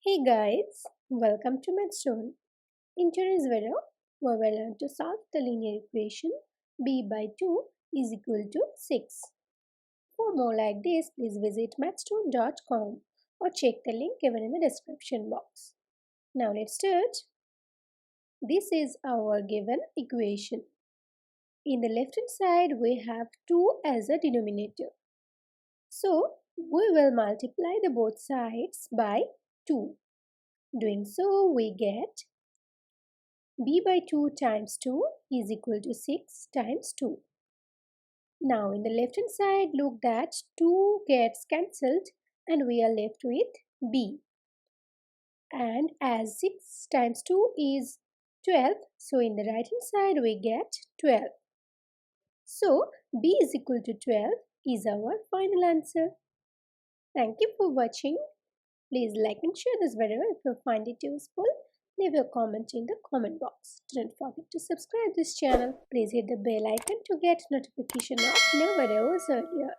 Hey guys, welcome to Mathstoon. In today's video, we will learn to solve the linear equation b by 2 is equal to 6. For more like this, please visit mathstoon.com or check the link given in the description box. Now let's start. This is our given equation. In the left hand side, we have 2 as a denominator. So, we will multiply the both sides by 2. Doing so, we get b by 2 times 2 is equal to 6 times 2. Now in the left hand side, look that 2 gets cancelled and we are left with b. And as 6 times 2 is 12, so in the right hand side we get 12. So b is equal to 12 is our final answer. Thank you for watching. Please like and share this video if you find it useful. Leave your comment in the comment box. Don't forget to subscribe this channel. Please hit the bell icon to get notification of new videos earlier.